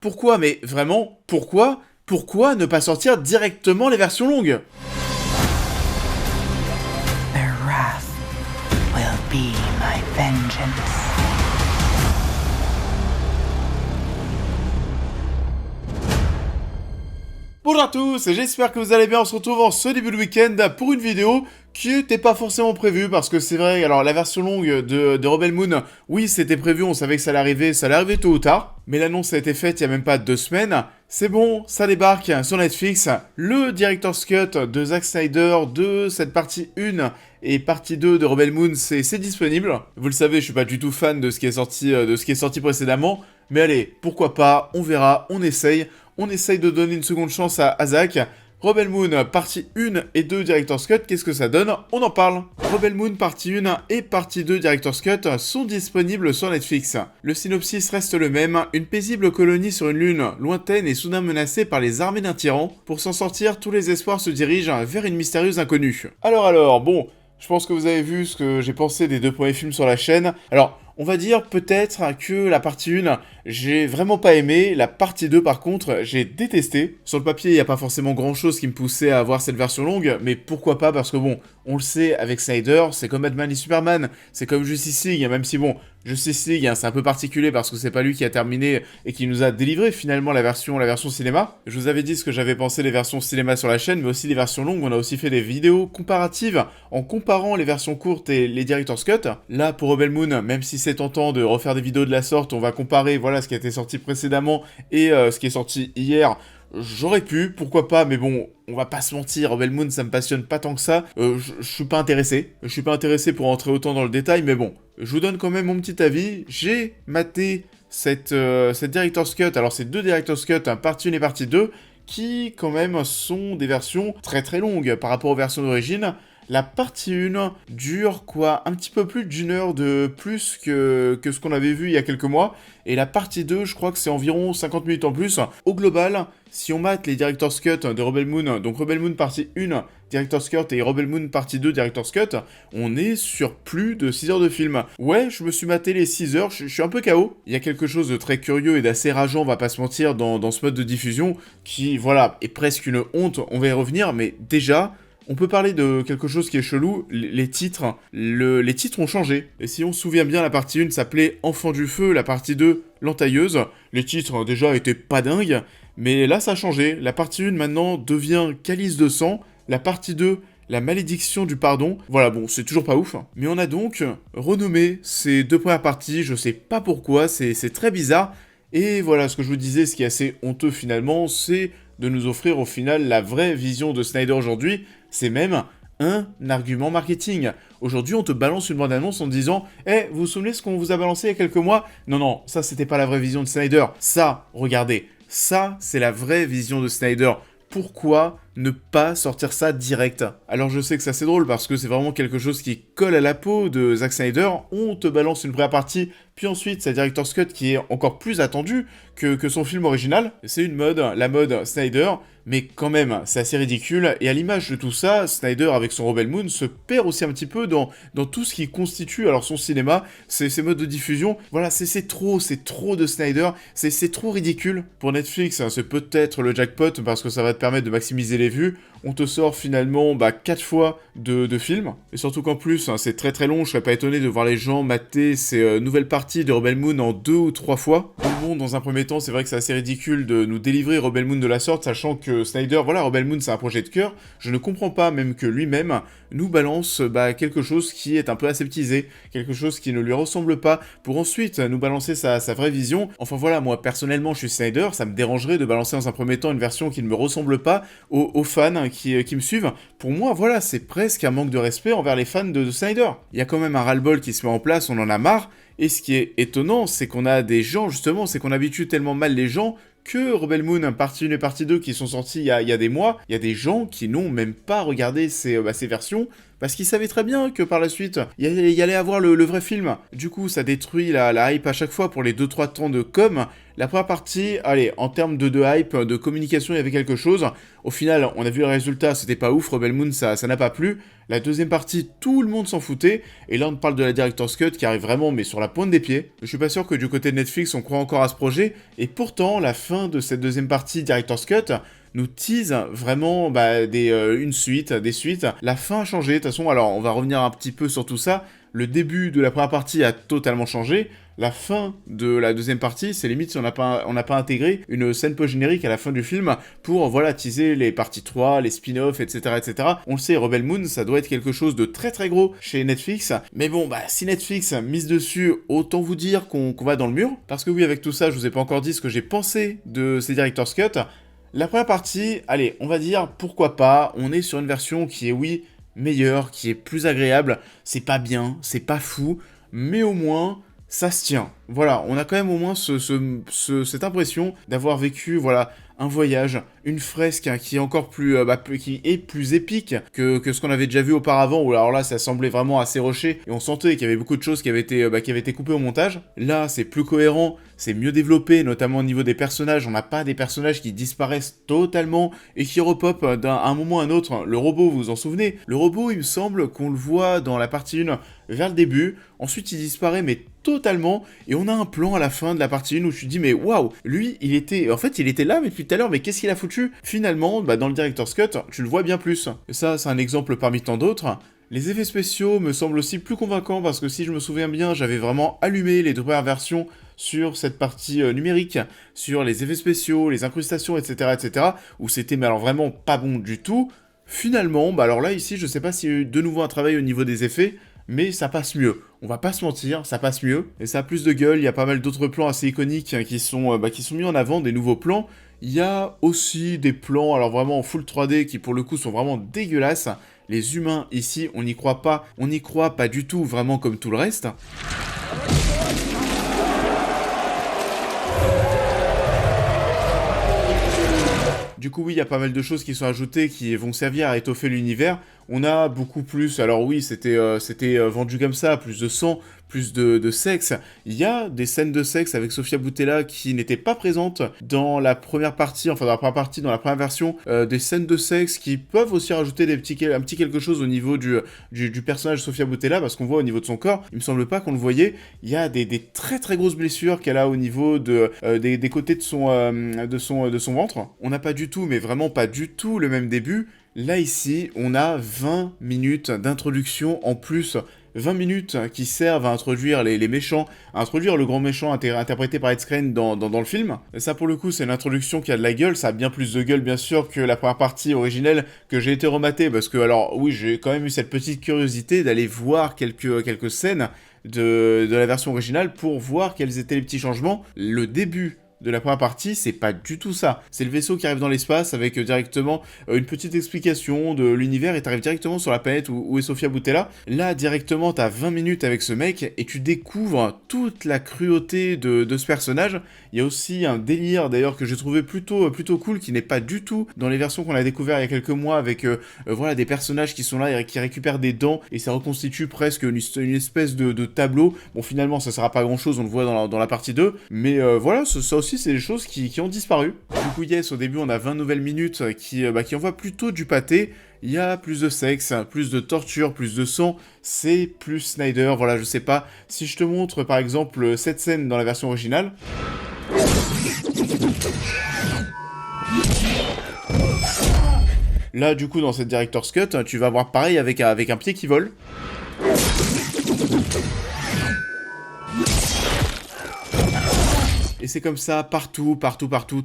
Pourquoi? Mais vraiment, pourquoi? Pourquoi ne pas sortir directement les versions longues? Their wrath will be my vengeance. Bonjour à tous, et j'espère que vous allez bien. On se retrouve en ce début de week-end pour une vidéo qui n'était pas forcément prévue, parce que c'est vrai, alors la version longue de Rebel Moon, oui c'était prévu, on savait que ça allait arriver tôt ou tard, mais l'annonce a été faite il y a même pas 2 semaines. C'est bon, ça débarque sur Netflix, le Director's Cut de Zack Snyder de cette partie 1 et partie 2 de Rebel Moon, c'est disponible. Vous le savez, je suis pas du tout fan de ce qui est sorti précédemment, mais allez, pourquoi pas, on verra, on essaye de donner une seconde chance à Zack. Rebel Moon, partie 1 et 2 Director's Cut, qu'est-ce que ça donne? On en parle. Rebel Moon, partie 1 et partie 2 Director's Cut sont disponibles sur Netflix. Le synopsis reste le même, une paisible colonie sur une lune lointaine est soudain menacée par les armées d'un tyran. Pour s'en sortir, tous les espoirs se dirigent vers une mystérieuse inconnue. Alors, bon, je pense que vous avez vu ce que j'ai pensé des 2 premiers films sur la chaîne. Alors, on va dire peut-être que la partie 1, j'ai vraiment pas aimé. La partie 2, par contre, j'ai détesté. Sur le papier, il n'y a pas forcément grand-chose qui me poussait à avoir cette version longue, mais pourquoi pas? Parce que bon, on le sait, avec Snyder, c'est comme Batman et Superman, c'est comme Justice League, même si bon, Justice League, c'est un peu particulier parce que c'est pas lui qui a terminé et qui nous a délivré finalement la version cinéma. Je vous avais dit ce que j'avais pensé des versions cinéma sur la chaîne, mais aussi les versions longues. On a aussi fait des vidéos comparatives en comparant les versions courtes et les Director's Cut. Là, pour Rebel Moon, même si c'est tentant de refaire des vidéos de la sorte, on va comparer, voilà, ce qui a été sorti précédemment et ce qui est sorti hier. J'aurais pu, pourquoi pas, mais bon, on va pas se mentir, Rebel Moon, ça me passionne pas tant que ça. Je suis pas intéressé. Je suis pas intéressé pour entrer autant dans le détail, mais bon, je vous donne quand même mon petit avis. J'ai maté cette Director's Cut, alors c'est 2 Director's Cut, partie 1 et partie 2, qui quand même sont des versions très très longues par rapport aux versions d'origine. La partie 1 dure un petit peu plus d'une heure de plus que ce qu'on avait vu il y a quelques mois. Et la partie 2, je crois que c'est environ 50 minutes en plus. Au global, si on mate les Director's Cut de Rebel Moon, donc Rebel Moon partie 1, Director's Cut et Rebel Moon partie 2, Director's Cut, on est sur plus de 6 heures de film. Ouais, je me suis maté les 6 heures, je suis un peu KO. Il y a quelque chose de très curieux et d'assez rageant, on va pas se mentir, dans ce mode de diffusion, qui, voilà, est presque une honte, on va y revenir, mais déjà... On peut parler de quelque chose qui est chelou, les titres. Les titres ont changé. Et si on se souvient bien, la partie 1 s'appelait Enfant du Feu, la partie 2, L'Entailleuse. Les titres, déjà, étaient pas dingues, mais là, ça a changé. La partie 1, maintenant, devient Calice de sang. La partie 2, La Malédiction du Pardon. Voilà, bon, c'est toujours pas ouf. Mais on a donc renommé ces 2 premières parties, je sais pas pourquoi, c'est très bizarre. Et voilà, ce que je vous disais, ce qui est assez honteux finalement, c'est de nous offrir au final la vraie vision de Snyder aujourd'hui. C'est même un argument marketing. Aujourd'hui, on te balance une bande-annonce en te disant « Eh, vous vous souvenez ce qu'on vous a balancé il y a quelques mois ?» Non, ça c'était pas la vraie vision de Snyder. Ça, regardez, ça c'est la vraie vision de Snyder. Pourquoi ne pas sortir ça direct? Alors je sais que ça c'est drôle parce que c'est vraiment quelque chose qui colle à la peau de Zack Snyder. On te balance une première partie, puis ensuite sa Director's Cut qui est encore plus attendue que son film original. C'est une mode, la mode Snyder, mais quand même c'est assez ridicule. Et à l'image de tout ça, Snyder avec son Rebel Moon se perd aussi un petit peu dans tout ce qui constitue alors son cinéma, ses modes de diffusion. Voilà, c'est trop de Snyder, c'est trop ridicule. Pour Netflix, c'est peut-être le jackpot parce que ça va te permettre de maximiser les vues. On te sort finalement 4 fois de films, et surtout qu'en plus, c'est très très long, je serais pas étonné de voir les gens mater ces nouvelles parties de Rebel Moon en 2 ou 3 fois. Bon, dans un premier temps, c'est vrai que c'est assez ridicule de nous délivrer Rebel Moon de la sorte, sachant que Snyder, voilà, Rebel Moon c'est un projet de cœur, je ne comprends pas même que lui-même nous balance quelque chose qui est un peu aseptisé, quelque chose qui ne lui ressemble pas, pour ensuite nous balancer sa vraie vision. Enfin voilà, moi personnellement je suis Snyder, ça me dérangerait de balancer dans un premier temps une version qui ne me ressemble pas aux fans qui me suivent. Pour moi, voilà, c'est presque un manque de respect envers les fans de Snyder. Il y a quand même un ras-le-bol qui se met en place, on en a marre, et ce qui est étonnant, c'est qu'on a des gens, justement, c'est qu'on habitue tellement mal les gens que Rebel Moon, partie 1 et partie 2 qui sont sortis il y a des mois, il y a des gens qui n'ont même pas regardé ces versions, parce qu'ils savaient très bien que par la suite, il y allait avoir le vrai film. Du coup, ça détruit la hype à chaque fois pour les 2-3 temps de com'. La première partie, allez, en termes de hype, de communication, il y avait quelque chose. Au final, on a vu le résultat, c'était pas ouf, Rebel Moon, ça n'a pas plu. La deuxième partie, tout le monde s'en foutait. Et là, on parle de la Director's Cut qui arrive vraiment, mais sur la pointe des pieds. Je suis pas sûr que du côté de Netflix, on croit encore à ce projet. Et pourtant, la fin de cette deuxième partie Director's Cut nous tease vraiment une suite, des suites. La fin a changé, de toute façon, alors on va revenir un petit peu sur tout ça. Le début de la première partie a totalement changé. La fin de la deuxième partie, c'est limite si on n'a pas intégré une scène post-générique à la fin du film pour, voilà, teaser les parties 3, les spin-offs, etc., etc. On le sait, Rebel Moon, ça doit être quelque chose de très très gros chez Netflix. Mais bon, si Netflix mise dessus, autant vous dire qu'on va dans le mur. Parce que oui, avec tout ça, je vous ai pas encore dit ce que j'ai pensé de ces Director's Cut. La première partie, allez, on va dire, pourquoi pas, on est sur une version qui est, oui, meilleure, qui est plus agréable. C'est pas bien, c'est pas fou, mais au moins ça se tient. Voilà, on a quand même au moins cette impression d'avoir vécu, voilà, un voyage, une fresque qui est encore plus, qui est plus épique que ce qu'on avait déjà vu auparavant, où alors là, ça semblait vraiment assez rushé, et on sentait qu'il y avait beaucoup de choses qui avaient été coupées au montage. Là, c'est plus cohérent, c'est mieux développé, notamment au niveau des personnages. On n'a pas des personnages qui disparaissent totalement et qui repopent d'un un moment à un autre. Le robot, vous vous en souvenez? Le robot, il me semble qu'on le voit dans la partie 1 vers le début, ensuite il disparaît, mais totalement, et on a un plan à la fin de la partie 1 où je me dis mais waouh, lui il était là mais depuis tout à l'heure, mais qu'est-ce qu'il a foutu? Finalement, dans le Director's Cut, tu le vois bien plus. Et ça, c'est un exemple parmi tant d'autres. Les effets spéciaux me semblent aussi plus convaincants parce que si je me souviens bien, j'avais vraiment allumé les deux premières versions sur cette partie numérique, sur les effets spéciaux, les incrustations, etc., etc., où c'était mais alors vraiment pas bon du tout. Finalement, alors là ici, je sais pas s'il y a eu de nouveau un travail au niveau des effets, mais ça passe mieux. On va pas se mentir, ça passe mieux. Et ça a plus de gueule, il y a pas mal d'autres plans assez iconiques qui sont mis en avant, des nouveaux plans. Il y a aussi des plans, alors vraiment en full 3D, qui pour le coup sont vraiment dégueulasses. Les humains ici, on n'y croit pas du tout, vraiment comme tout le reste. Du coup, oui, il y a pas mal de choses qui sont ajoutées qui vont servir à étoffer l'univers. On a beaucoup plus, alors oui, c'était vendu comme ça, plus de sang, plus de sexe. Il y a des scènes de sexe avec Sofia Boutella qui n'étaient pas présentes dans la première partie, enfin dans la première partie, dans la première version, des scènes de sexe qui peuvent aussi rajouter un petit quelque chose au niveau du personnage Sofia Boutella, parce qu'on voit au niveau de son corps, il me semble pas qu'on le voyait, il y a des très très grosses blessures qu'elle a au niveau des côtés de son ventre. On n'a pas du tout, mais vraiment pas du tout le même début. Là, ici, on a 20 minutes d'introduction en plus. 20 minutes qui servent à introduire les méchants, à introduire le grand méchant interprété par Ed Skrein dans le film. Et ça, pour le coup, c'est une introduction qui a de la gueule. Ça a bien plus de gueule, bien sûr, que la première partie originelle que j'ai été rematé. Parce que, alors, oui, j'ai quand même eu cette petite curiosité d'aller voir quelques scènes de la version originale pour voir quels étaient les petits changements. Le début de la première partie, c'est pas du tout ça. C'est le vaisseau qui arrive dans l'espace avec directement une petite explication de l'univers et t'arrives directement sur la planète où est Sofia Boutella. Là, directement, t'as 20 minutes avec ce mec et tu découvres toute la cruauté de ce personnage. Il y a aussi un délire, d'ailleurs, que j'ai trouvé plutôt cool, qui n'est pas du tout dans les versions qu'on a découvert il y a quelques mois avec voilà, des personnages qui sont là et qui récupèrent des dents et ça reconstitue presque une espèce de tableau. Bon, finalement, ça sert à pas grand-chose, on le voit dans la partie 2, mais voilà, ça aussi, c'est des choses qui ont disparu. Du coup, yes, au début, on a 20 nouvelles minutes qui envoient plutôt du pâté. Il y a plus de sexe, plus de torture, plus de sang. C'est plus Snyder, voilà, je sais pas. Si je te montre, par exemple, cette scène dans la version originale... Là, du coup, dans cette Director's Cut, tu vas voir pareil avec un pied qui vole. Et c'est comme ça partout,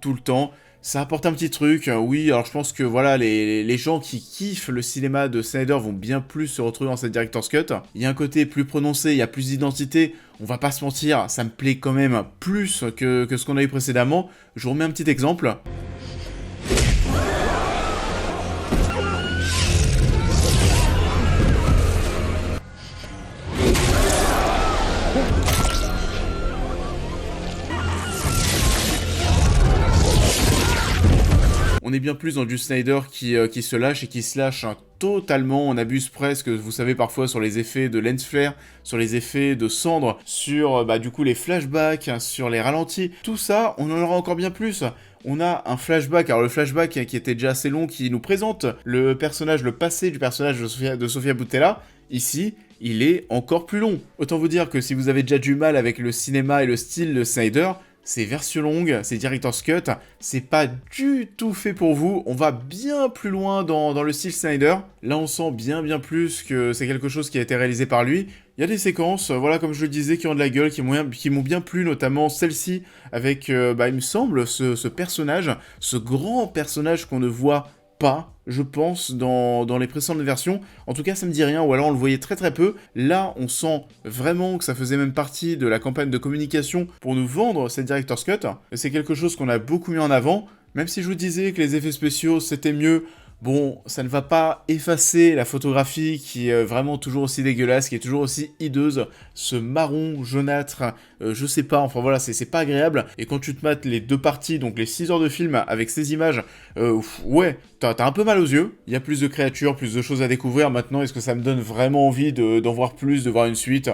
tout le temps. Ça apporte un petit truc, oui, alors je pense que voilà, les gens qui kiffent le cinéma de Snyder vont bien plus se retrouver dans cette Director's Cut. Il y a un côté plus prononcé, il y a plus d'identité, on va pas se mentir, ça me plaît quand même plus que ce qu'on a eu précédemment. Je vous remets un petit exemple. On est bien plus dans du Snyder qui se lâche et qui se lâche totalement, on abuse presque, vous savez, parfois sur les effets de lens flare, sur les effets de cendre, sur du coup les flashbacks, sur les ralentis, tout ça, on en aura encore bien plus. On a un flashback, alors le flashback qui était déjà assez long, qui nous présente le personnage, le passé du personnage de Sofia Boutella. Ici, il est encore plus long. Autant vous dire que si vous avez déjà du mal avec le cinéma et le style de Snyder, ces versions longues, ces Director's Cut, c'est pas du tout fait pour vous. On va bien plus loin dans le style Snyder. Là, on sent bien plus que c'est quelque chose qui a été réalisé par lui. Il y a des séquences, voilà, comme je le disais, qui ont de la gueule, qui m'ont bien plu, notamment celle-ci, avec, il me semble, ce personnage, ce grand personnage qu'on ne voit pas, je pense, dans les précédentes versions. En tout cas, ça me dit rien, ou alors on le voyait très peu. Là, on sent vraiment que ça faisait même partie de la campagne de communication pour nous vendre cette Director's Cut. Et c'est quelque chose qu'on a beaucoup mis en avant, même si je vous disais que les effets spéciaux, c'était mieux. Bon, ça ne va pas effacer la photographie qui est vraiment toujours aussi dégueulasse, qui est toujours aussi hideuse, ce marron jaunâtre, je sais pas, enfin voilà, c'est pas agréable, et quand tu te mates les deux parties, donc les 6 heures de film, avec ces images, ouais, t'as un peu mal aux yeux, il y a plus de créatures, plus de choses à découvrir. Maintenant, est-ce que ça me donne vraiment envie d'en voir plus, de voir une suite ?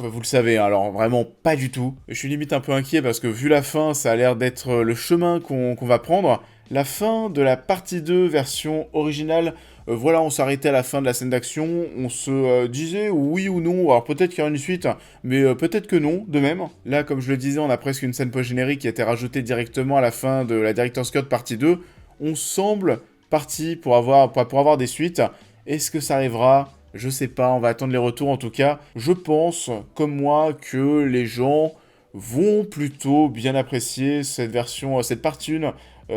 Vous le savez, alors vraiment pas du tout. Je suis limite un peu inquiet parce que vu la fin, ça a l'air d'être le chemin qu'on va prendre. La fin de la partie 2 version originale, voilà, on s'arrêtait à la fin de la scène d'action, on se disait oui ou non, alors peut-être qu'il y aura une suite, mais peut-être que non, de même. Là, comme je le disais, on a presque une scène post-générique qui a été rajoutée directement à la fin de la Director's Cut partie 2. On semble parti pour avoir des suites. Est-ce que ça arrivera ? Je sais pas, on va attendre les retours en tout cas. Je pense, comme moi, que les gens vont plutôt bien apprécier cette version, cette partie 1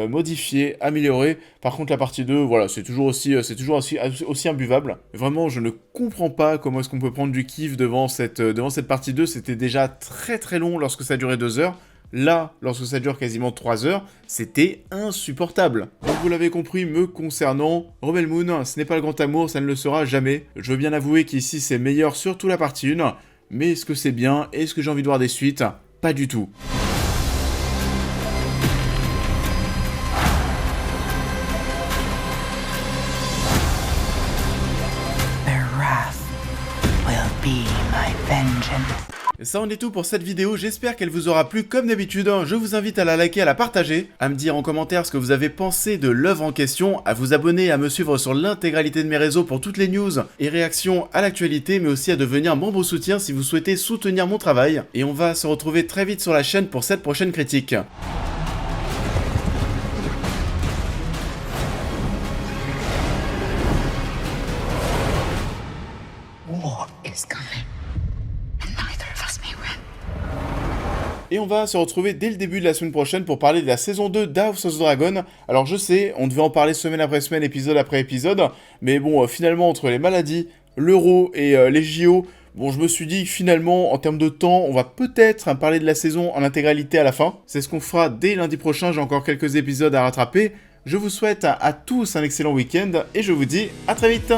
modifiée, améliorée. Par contre, la partie 2, voilà, c'est toujours aussi imbuvable. Vraiment, je ne comprends pas comment est-ce qu'on peut prendre du kiff devant cette partie 2. C'était déjà très long lorsque ça durait 2 heures. Là, lorsque ça dure quasiment 3 heures, c'était insupportable. Donc vous l'avez compris, me concernant, Rebel Moon, ce n'est pas le grand amour, ça ne le sera jamais. Je veux bien avouer qu'ici c'est meilleur, surtout la partie 1, mais est-ce que c'est bien ? Est-ce que j'ai envie de voir des suites ? Pas du tout. Their wrath will be my vengeance. Et ça en est tout pour cette vidéo, j'espère qu'elle vous aura plu comme d'habitude. Je vous invite à la liker, à la partager, à me dire en commentaire ce que vous avez pensé de l'œuvre en question, à vous abonner et à me suivre sur l'intégralité de mes réseaux pour toutes les news et réactions à l'actualité, mais aussi à devenir membre soutien si vous souhaitez soutenir mon travail. Et on va se retrouver très vite sur la chaîne pour cette prochaine critique. War is coming. Et on va se retrouver dès le début de la semaine prochaine pour parler de la saison 2 d'House of the Dragon. Alors je sais, on devait en parler semaine après semaine, épisode après épisode, mais bon, finalement, entre les maladies, l'euro et les JO, bon, je me suis dit que finalement, en termes de temps, on va peut-être parler de la saison en intégralité à la fin. C'est ce qu'on fera dès lundi prochain, j'ai encore quelques épisodes à rattraper. Je vous souhaite à tous un excellent week-end, et je vous dis à très vite.